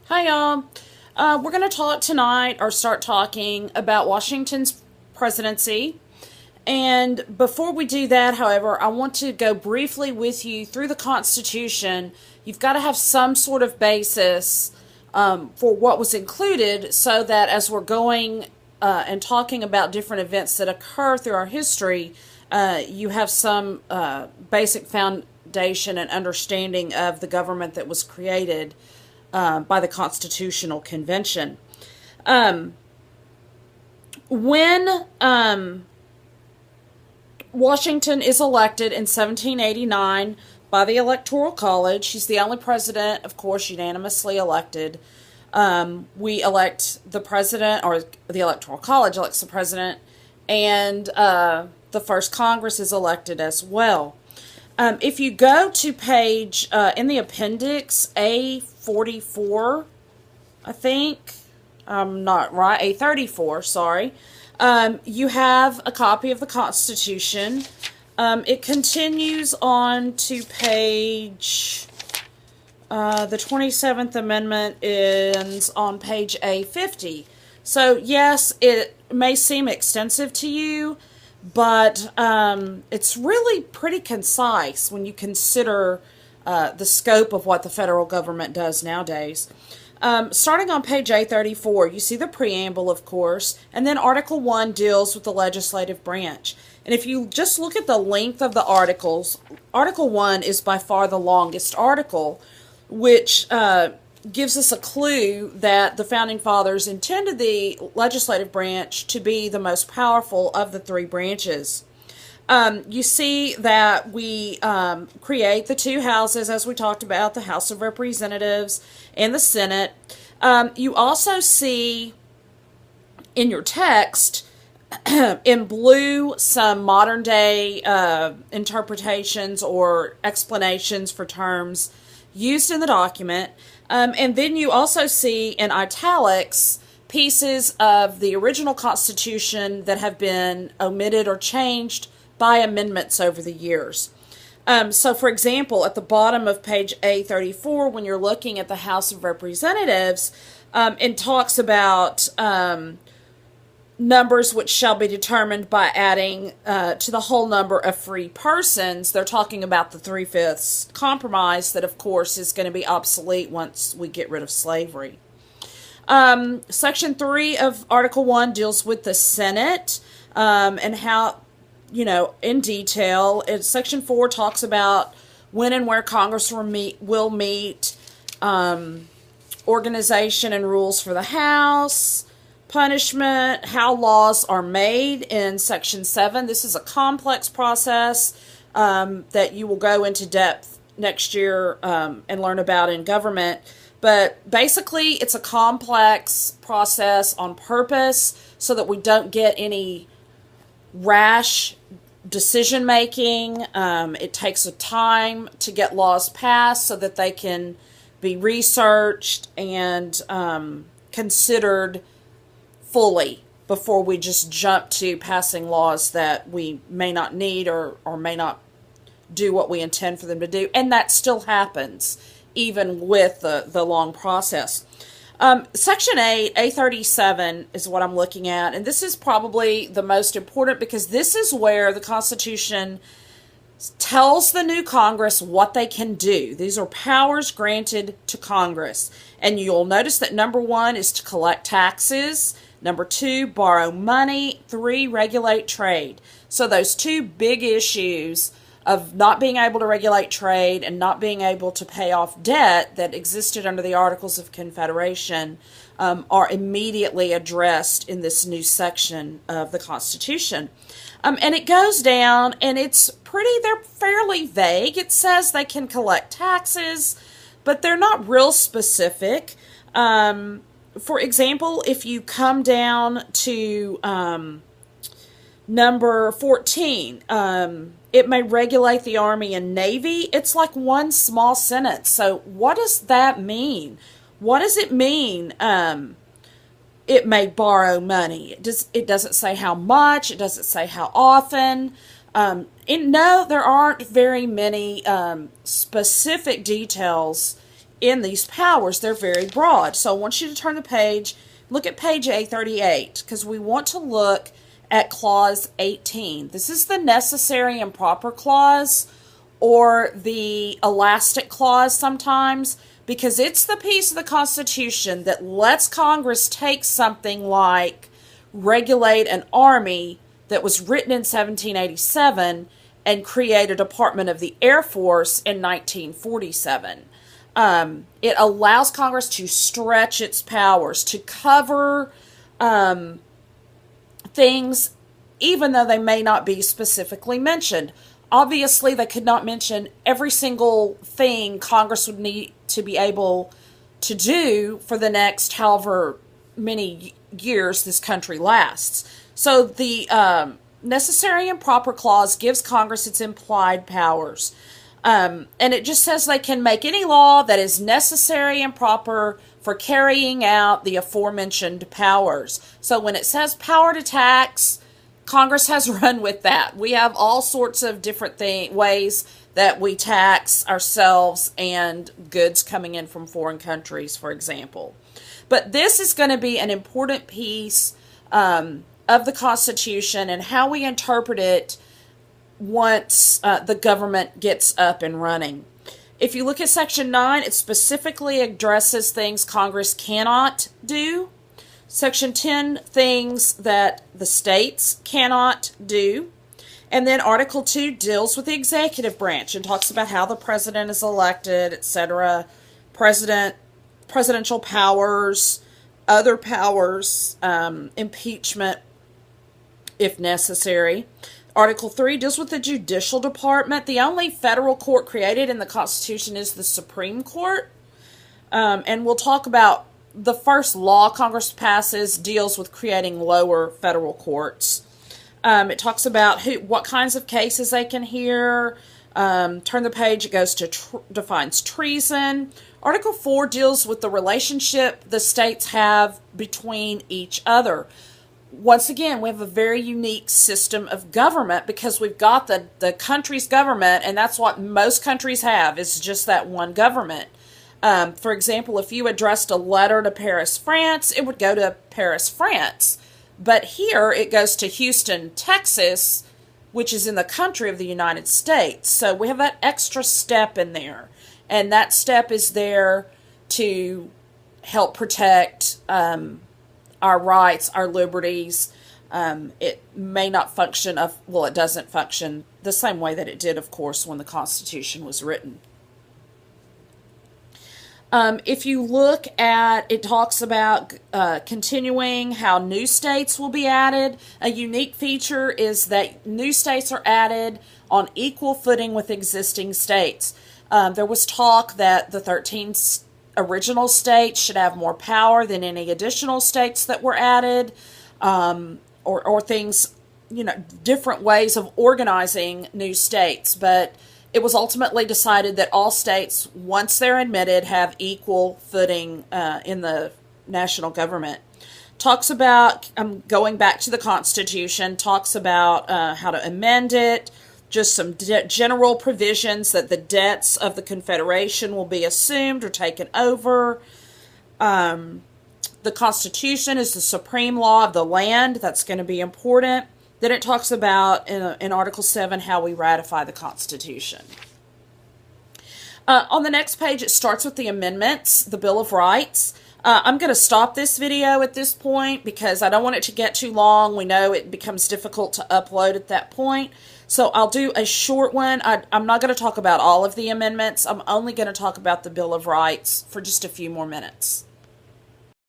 Hi, y'all. We're going to talk tonight or start talking about Washington's presidency. And before we do that, however, I want to go briefly with you through the Constitution. You've got to have some sort of basis for what was included so that as we're going and talking about different events that occur through our history, you have some basic foundation and understanding of the government that was created by the Constitutional Convention. When Washington is elected in 1789 by the Electoral College, he's the only president, of course, unanimously elected. We elect the president, or the Electoral College elects the president, and the first Congress is elected as well. If you go to page, in the appendix, A44, I think, I'm not right, A34, sorry, you have a copy of the Constitution. It continues on to page, the 27th Amendment ends on page A50. So, yes, it may seem extensive to you, but it's really pretty concise when you consider the scope of what the federal government does nowadays. Starting on page A34, you see the preamble, of course, and then Article 1 deals with the legislative branch. And if you just look at the length of the articles, Article 1 is by far the longest article, which gives us a clue that the Founding Fathers intended the legislative branch to be the most powerful of the three branches. You see that we create the two houses, as we talked about, the House of Representatives and the Senate. You also see in your text, in blue, some modern day interpretations or explanations for terms used in the document. And then you also see in italics pieces of the original Constitution that have been omitted or changed by amendments over the years. So, for example, at the bottom of page A34, when you're looking at the House of Representatives, it talks about numbers which shall be determined by adding to the whole number of free persons. They're talking about the Three-Fifths Compromise that, of course, is going to be obsolete once we get rid of slavery. Section 3 of Article 1 deals with the Senate and how, in detail. Section 4 talks about when and where Congress will meet, organization and rules for the House, punishment, how laws are made in Section 7. This is a complex process that you will go into depth next year and learn about in government. But basically, it's a complex process on purpose so that we don't get any rash decision making. It takes a time to get laws passed so that they can be researched and considered fully before we just jump to passing laws that we may not need or may not do what we intend for them to do. And that still happens even with the long process. Section 8, A37 is what I'm looking at, and this is probably the most important because this is where the Constitution tells the new Congress what they can do. These are powers granted to Congress. And you'll notice that number 1 is to collect taxes. Number 2, borrow money. 3, regulate trade. So those two big issues of not being able to regulate trade and not being able to pay off debt that existed under the Articles of Confederation are immediately addressed in this new section of the Constitution. And it goes down, and they're fairly vague. It says they can collect taxes, but they're not real specific. For example, if you come down to number 14, it may regulate the Army and Navy. It's like one small sentence. So what does that mean? What does it mean? It may borrow money. It doesn't say how much. It doesn't say how often. No, there aren't very many specific details in these powers. They're very broad. So I want you to turn the page, look at page A38, because we want to look at Clause 18. This is the necessary and proper clause, or the elastic clause sometimes, because it's the piece of the Constitution that lets Congress take something like regulate an army that was written in 1787 and create a Department of the Air Force in 1947. It allows Congress to stretch its powers, to cover things even though they may not be specifically mentioned. Obviously, they could not mention every single thing Congress would need to be able to do for the next however many years this country lasts. So the necessary and proper clause gives Congress its implied powers. And it just says they can make any law that is necessary and proper for carrying out the aforementioned powers. So when it says power to tax, Congress has run with that. We have all sorts of different ways that we tax ourselves and goods coming in from foreign countries, for example. But this is going to be an important piece of the Constitution and how we interpret it once the government gets up and running. If you look at Section 9, it specifically addresses things Congress cannot do. Section 10, things that the states cannot do. And then Article 2 deals with the executive branch and talks about how the president is elected, etc. Presidential powers, other powers, impeachment if necessary. Article 3 deals with the judicial department. The only federal court created in the Constitution is the Supreme Court. And we'll talk about the first law Congress passes deals with creating lower federal courts. It talks about what kinds of cases they can hear. Turn the page, it goes to defines treason. Article 4 deals with the relationship the states have between each other. Once again, we have a very unique system of government because we've got the country's government, and that's what most countries have, is just that one government. For example, if you addressed a letter to Paris, France, it would go to Paris, France. But here it goes to Houston, Texas, which is in the country of the United States. So we have that extra step in there. And that step is there to help protect our rights, our liberties. It may not function, it doesn't function the same way that it did, of course, when the Constitution was written. If you look at, it talks about continuing how new states will be added. A unique feature is that new states are added on equal footing with existing states. There was talk that the 13 original states should have more power than any additional states that were added, or things, different ways of organizing new states. But it was ultimately decided that all states, once they're admitted, have equal footing in the national government. Talks about, going back to the Constitution, talks about how to amend it, just some general provisions that the debts of the Confederation will be assumed or taken over. The Constitution is the supreme law of the land. That's going to be important. Then it talks about, in Article 7, how we ratify the Constitution. On the next page, it starts with the amendments, the Bill of Rights. I'm going to stop this video at this point because I don't want it to get too long. We know it becomes difficult to upload at that point. So I'll do a short one. I'm not going to talk about all of the amendments. I'm only going to talk about the Bill of Rights for just a few more minutes.